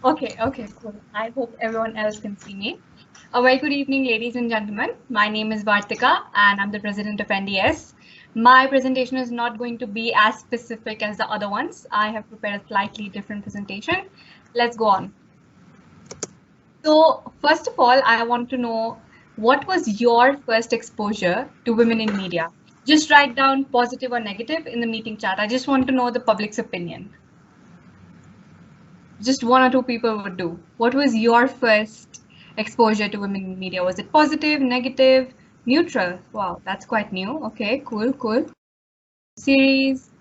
Okay, cool. I hope everyone else can see me. A very good evening, ladies and gentlemen. My name is Vartika, and I'm the president of NDS. My presentation is not going to be as specific as the other ones. I have prepared a slightly different presentation. Let's go on. So, first of all, I want to know what was your first exposure to women in media? Just write down positive or negative in the meeting chat. I just want to know the public's opinion. Just one or two people would do. What was your first exposure to women in media? Was it positive, negative, neutral? Wow, that's quite new. Okay, cool, cool. Series,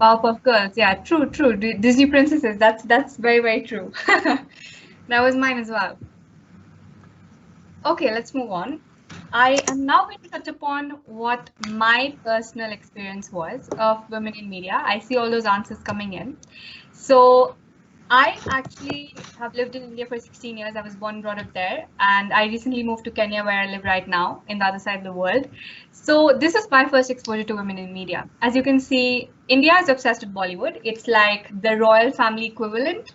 Powerpuff Girls. Yeah, true, true. Disney princesses. That's very, very true. That was mine as well. Okay, let's move on. I am now going to touch upon what my personal experience was of women in media. I see all those answers coming in. So I actually have lived in India for 16 years. I was born and brought up there, and I recently moved to Kenya, where I live right now, in the other side of the world. So this is my first exposure to women in media. As you can see, India is obsessed with Bollywood. It's like the royal family equivalent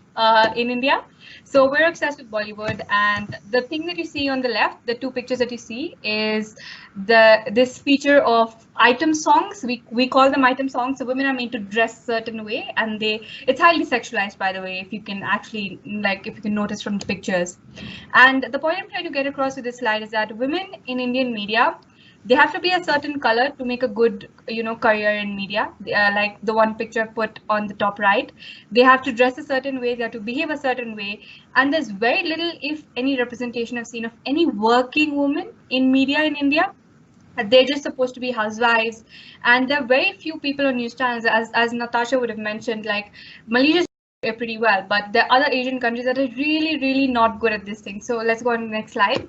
in India. So we're obsessed with Bollywood, and the thing that you see on the left, the two pictures that you see, is this feature of item songs. We call them item songs. So women are made to dress certain way, and it's highly sexualized, by the way, if you can actually if you can notice from the pictures. And the point I'm trying to get across with this slide is that women in Indian media, they have to be a certain color to make a good career in media, like the one picture put on the top right. They have to dress a certain way, they have to behave a certain way, and there's very little, if any, representation I've seen of any working woman in media in India. They're just supposed to be housewives, and there are very few people on news channels, as Natasha would have mentioned. Like Malaysia pretty well, but there are other Asian countries that are really, really not good at this thing. So let's go on to the next slide.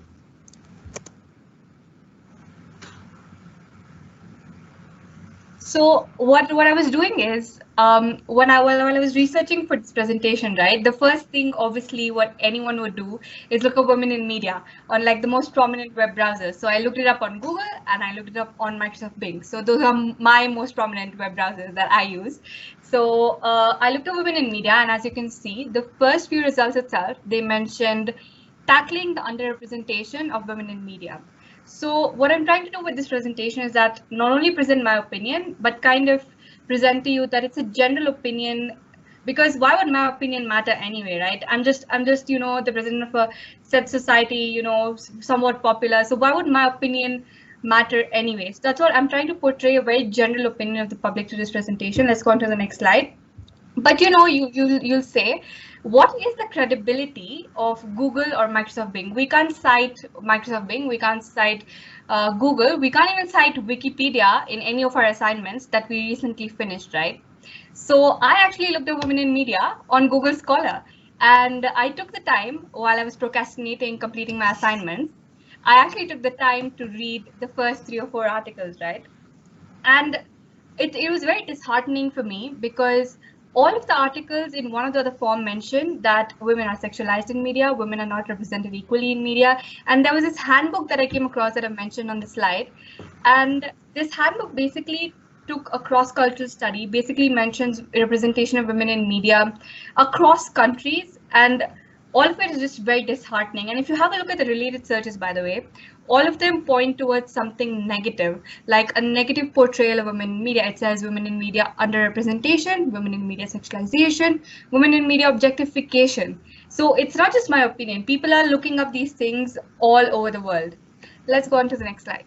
So what I was doing is, while I was researching for this presentation, right, the first thing, obviously, what anyone would do is look up women in media on like the most prominent web browsers. So I looked it up on Google and I looked it up on Microsoft Bing. So those are my most prominent web browsers that I use. So I looked up women in media, and as you can see, the first few results itself, they mentioned tackling the underrepresentation of women in media. So what I'm trying to do with this presentation is that not only present my opinion, but kind of present to you that it's a general opinion, because why would my opinion matter anyway, right? I'm just the president of a said society, somewhat popular. So why would my opinion matter anyway? So that's what I'm trying to portray, a very general opinion of the public to this presentation. Let's go on to the next slide. But you'll say, what is the credibility of Google or Microsoft Bing? We can't cite Microsoft Bing, we can't cite Google, we can't even cite Wikipedia in any of our assignments that we recently finished, right? So I actually looked at women in media on Google Scholar, and I took the time while I was procrastinating completing my assignments. I actually took the time to read the first 3 or 4 articles, right? And it was very disheartening for me, because all of the articles in one or the other form mentioned that women are sexualized in media, women are not represented equally in media. And there was this handbook that I came across that I mentioned on the slide. And this handbook basically took a cross-cultural study, basically mentions representation of women in media across countries, and all of it is just very disheartening. And if you have a look at the related searches, by the way, all of them point towards something negative, like a negative portrayal of women in media. It says women in media underrepresentation, women in media sexualization, women in media objectification. So it's not just my opinion. People are looking up these things all over the world. Let's go on to the next slide.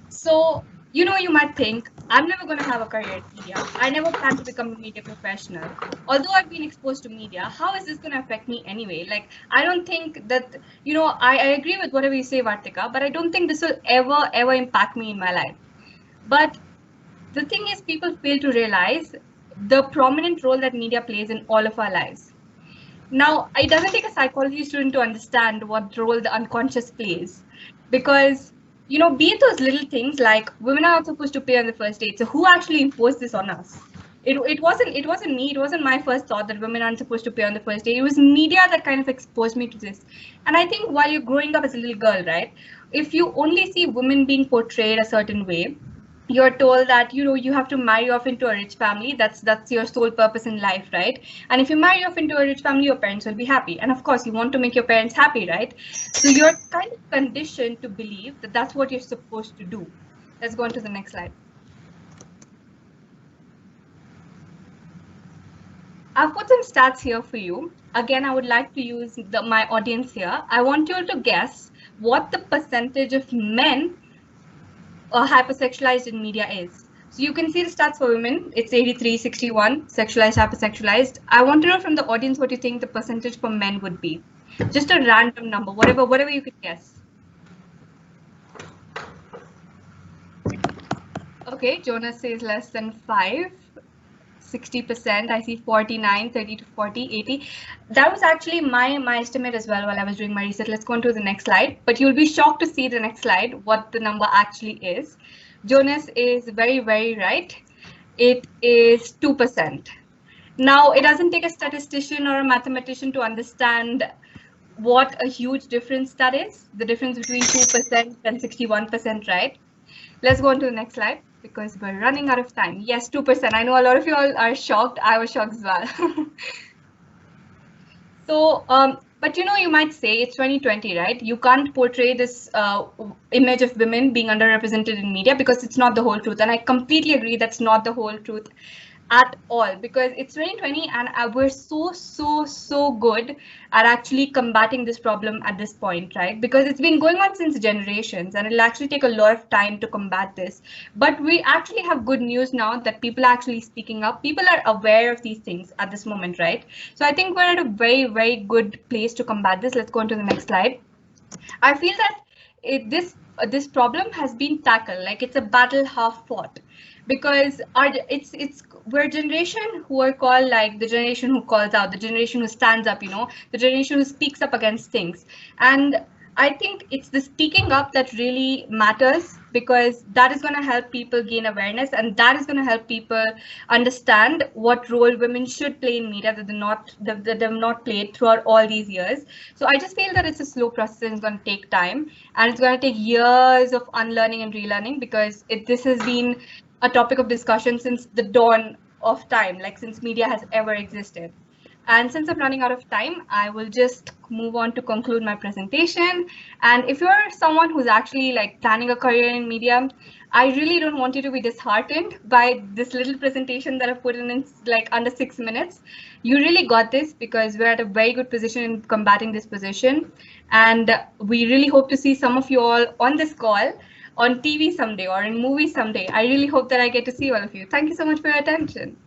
So, you might think, I'm never going to have a career in media. I never plan to become a media professional. Although I've been exposed to media, how is this going to affect me anyway? Like, I don't think that, I agree with whatever you say, Vartika, but I don't think this will ever impact me in my life. But the thing is, people fail to realize the prominent role that media plays in all of our lives. Now, it doesn't take a psychology student to understand what role the unconscious plays, because be it those little things like women are not supposed to pay on the first date. So who actually imposed this on us? It wasn't me. It wasn't my first thought that women aren't supposed to pay on the first date. It was media that kind of exposed me to this. And I think while you're growing up as a little girl, right, if you only see women being portrayed a certain way, you're told that you have to marry off into a rich family. That's your sole purpose in life, right? And if you marry off into a rich family, your parents will be happy, and of course you want to make your parents happy, right? So you're kind of conditioned to believe that that's what you're supposed to do. Let's go on to the next slide. I've put some stats here for you. Again, I would like to use my audience here. I want you all to guess what the percentage of men hypersexualized in media is. So you can see the stats for women. It's 83, 61, sexualized, hypersexualized. I want to know from the audience what you think the percentage for men would be. Just a random number, whatever you could guess. Okay, Jonas says less than 5. 60%. I see 49, 30 to 40, 80. That was actually my estimate as well while I was doing my research. Let's go on to the next slide. But you'll be shocked to see the next slide, what the number actually is. Jonas is very, very right. It is 2%. Now, it doesn't take a statistician or a mathematician to understand what a huge difference that is. The difference between 2% and 61%, right? Let's go on to the next slide because we're running out of time. Yes, 2%. I know a lot of you all are shocked. I was shocked as well. So, but you might say it's 2020, right? You can't portray this image of women being underrepresented in media because it's not the whole truth. And I completely agree that's not the whole truth at all, because it's 2020 and we're so good at actually combating this problem at this point, right? Because it's been going on since generations and it'll actually take a lot of time to combat this. But we actually have good news now that people are actually speaking up. People are aware of these things at this moment, right? So I think we're at a very, very good place to combat this. Let's go on to the next slide. I feel that this problem has been tackled, like it's a battle half fought, because we're a generation who are called like the generation who calls out, the generation who stands up, the generation who speaks up against things. And I think it's the speaking up that really matters, because that is going to help people gain awareness, and that is going to help people understand what role women should play in media that they've not played throughout all these years. So I just feel that it's a slow process and it's going to take time, and it's going to take years of unlearning and relearning, because this has been a topic of discussion since the dawn of time, like since media has ever existed. And since I'm running out of time, I will just move on to conclude my presentation. And if you're someone who's actually like planning a career in media, I really don't want you to be disheartened by this little presentation that I've put in like under 6 minutes. You really got this, because we're at a very good position in combating this position. And we really hope to see some of you all on this call on TV someday or in movies someday. I really hope that I get to see all of you. Thank you so much for your attention.